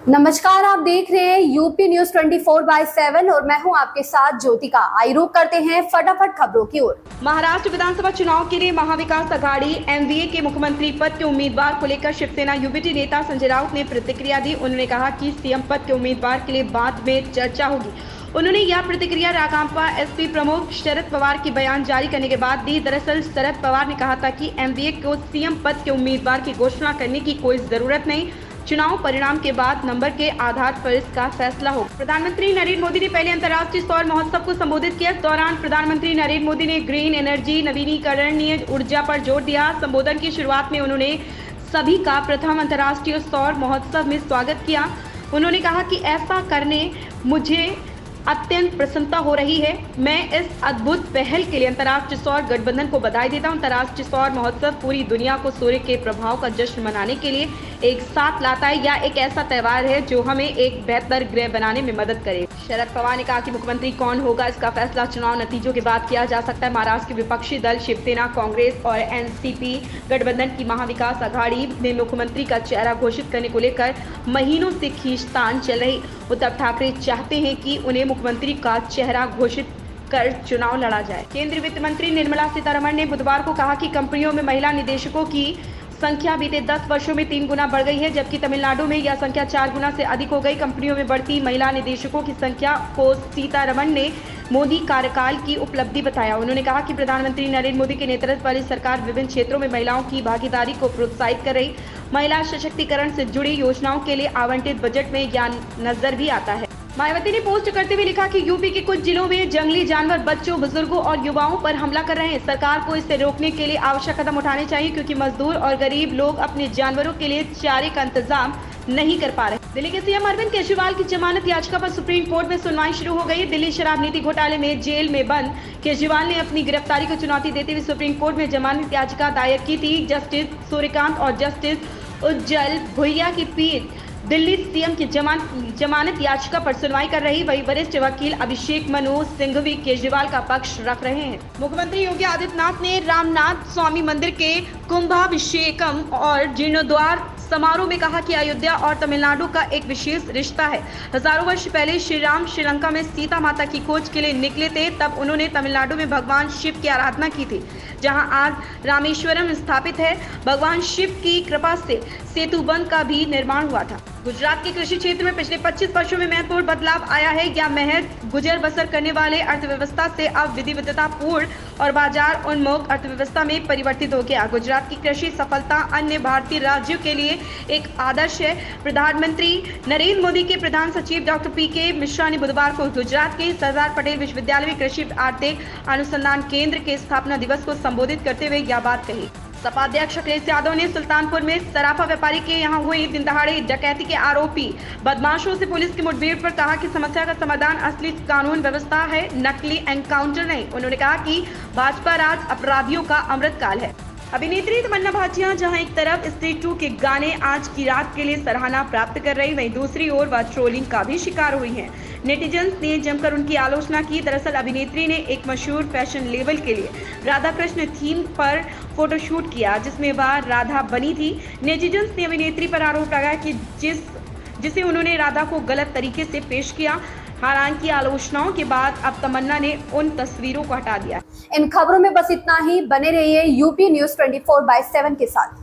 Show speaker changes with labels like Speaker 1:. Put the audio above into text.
Speaker 1: नमस्कार, आप देख रहे हैं यूपी न्यूज 24/7 और मैं हूं आपके साथ ज्योतिका। आई रुक करते हैं फटाफट खबरों की ओर।
Speaker 2: महाराष्ट्र विधानसभा चुनाव के लिए महाविकास अघाड़ी एमवीए के मुख्यमंत्री पद के उम्मीदवार को लेकर शिवसेना यूबीटी नेता संजय राउत ने प्रतिक्रिया दी। उन्होंने कहा कि सीएम पद के उम्मीदवार के लिए बाद में चर्चा होगी। उन्होंने यह प्रतिक्रिया राकांपा एसपी प्रमुख शरद पवार की बयान जारी करने के बाद दी। दरअसल शरद पवार ने कहा था कि एमवीए को सीएम पद के उम्मीदवार की घोषणा करने की कोई जरूरत नहीं, चुनाव परिणाम के बाद नंबर के आधार पर इसका फैसला हो। प्रधानमंत्री नरेंद्र मोदी ने पहले अंतर्राष्ट्रीय सौर महोत्सव को संबोधित किया। इस दौरान प्रधानमंत्री नरेंद्र मोदी ने ग्रीन एनर्जी, नवीनीकरणीय ऊर्जा पर जोर दिया। संबोधन की शुरुआत में उन्होंने सभी का प्रथम अंतर्राष्ट्रीय सौर महोत्सव में स्वागत किया। उन्होंने कहा कि ऐसा करने मुझे अत्यंत प्रसन्नता हो रही है। मैं इस अद्भुत पहल के लिए अंतर्राष्ट्रीय सौर गठबंधन को बधाई देता हूं। अंतर्राष्ट्रीय सौर महोत्सव पूरी दुनिया को सूर्य के प्रभाव का जश्न मनाने के लिए एक साथ लाता है। या एक ऐसा त्योहार है जो हमें एक बेहतर ग्रह बनाने में मदद करे। शरद पवार ने कहा कि मुख्यमंत्री कौन होगा इसका फैसला चुनाव नतीजों के बाद किया जा सकता है। महाराष्ट्र के विपक्षी दल शिवसेना, कांग्रेस और एनसीपी गठबंधन की महाविकास अघाड़ी ने मुख्यमंत्री का चेहरा घोषित करने को लेकर महीनों से खींचतान चल रही। उद्धव ठाकरे चाहते हैं कि उन्हें मुख्यमंत्री का चेहरा घोषित कर चुनाव लड़ा जाए। केंद्रीय वित्त मंत्री निर्मला सीतारमण ने बुधवार को कहा कि कंपनियों में महिला निदेशकों की संख्या बीते 10 वर्षों में 3 गुना बढ़ गई है, जबकि तमिलनाडु में यह संख्या 4 गुना से अधिक हो गई। कंपनियों में बढ़ती महिला निदेशकों की संख्या को सीतारमण ने मोदी कार्यकाल की उपलब्धि बताया। उन्होंने कहा कि प्रधानमंत्री नरेंद्र मोदी के नेतृत्व वाली सरकार विभिन्न क्षेत्रों में महिलाओं की भागीदारी को प्रोत्साहित कर रही। महिला सशक्तिकरण से जुड़ी योजनाओं के लिए आवंटित बजट में यह नजर भी आता है। मायावती ने पोस्ट करते हुए लिखा कि यूपी के कुछ जिलों में जंगली जानवर बच्चों, बुजुर्गों और युवाओं पर हमला कर रहे हैं। सरकार को इसे रोकने के लिए आवश्यक कदम उठाने चाहिए, क्योंकि मजदूर और गरीब लोग अपने जानवरों के लिए चारे का इंतजाम नहीं कर पा रहे। दिल्ली के सीएम अरविंद केजरीवाल की जमानत याचिका पर सुप्रीम कोर्ट में सुनवाई शुरू हो गई। दिल्ली शराब नीति घोटाले में जेल में बंद केजरीवाल ने अपनी गिरफ्तारी को चुनौती देते हुए सुप्रीम कोर्ट में जमानत याचिका दायर की थी। जस्टिस सूर्यकांत और जस्टिस उज्जवल भुइया की पीठ दिल्ली सीएम की जमानत याचिका पर सुनवाई कर रही। वही वरिष्ठ वकील अभिषेक मनु सिंघवी केजरीवाल का पक्ष रख रहे हैं। मुख्यमंत्री योगी आदित्यनाथ ने रामनाथ स्वामी मंदिर के कुंभाभिषेकम और जीर्णोद्वार समारोह में कहा कि अयोध्या और तमिलनाडु का एक विशेष रिश्ता है। हजारों वर्ष पहले श्री राम श्रीलंका में सीता माता की खोज के लिए निकले थे। तब उन्होंने तमिलनाडु में भगवान शिव की आराधना की थी, जहां आज रामेश्वरम स्थापित है। भगवान शिव की कृपा से सेतुबंध का भी निर्माण हुआ था। गुजरात के कृषि क्षेत्र में पिछले 25 वर्षों में महत्वपूर्ण बदलाव आया है। यह महज गुजर बसर करने वाले अर्थव्यवस्था से अब विविधतापूर्ण और बाजार उन्मुख अर्थव्यवस्था में परिवर्तित हो गया। गुजरात की कृषि सफलता अन्य भारतीय राज्यों के लिए एक आदर्श है। प्रधानमंत्री नरेंद्र मोदी के प्रधान सचिव डॉक्टर पीके मिश्रा ने बुधवार को गुजरात के सरदार पटेल विश्वविद्यालय में कृषि आर्थिक अनुसंधान केंद्र के स्थापना दिवस को संबोधित करते हुए यह बात कही। सपा अध्यक्ष अखिलेश यादव ने सुल्तानपुर में सराफा व्यापारी के यहां हुई दिन दहाड़े डकैती के आरोपी बदमाशों से पुलिस की मुठभेड़ पर कहा कि समस्या का समाधान असली कानून व्यवस्था है, नकली एनकाउंटर नहीं। उन्होंने कहा कि भाजपा राज अपराधियों का अमृतकाल है। अभिनेत्री तमन्ना भाटिया जहां एक तरफ स्त्री 2 के गाने आज की रात के लिए सराहना प्राप्त कर रही, वहीं दूसरी ओर वह ट्रोलिंग का भी शिकार हुई हैं। नेटिजन्स ने जमकर उनकी आलोचना की। दरअसल अभिनेत्री ने एक मशहूर फैशन लेबल के लिए राधा कृष्ण थीम पर फोटोशूट किया, जिसमें वह राधा बनी थी। नेटिजन्स ने अभिनेत्री पर आरोप लगाया कि जिसे उन्होंने राधा को गलत तरीके से पेश किया। हालांकि आलोचनाओं के बाद अब तमन्ना ने उन तस्वीरों को हटा दिया।
Speaker 1: इन खबरों में बस इतना ही। बने रहिए यूपी न्यूज 24/7 के साथ।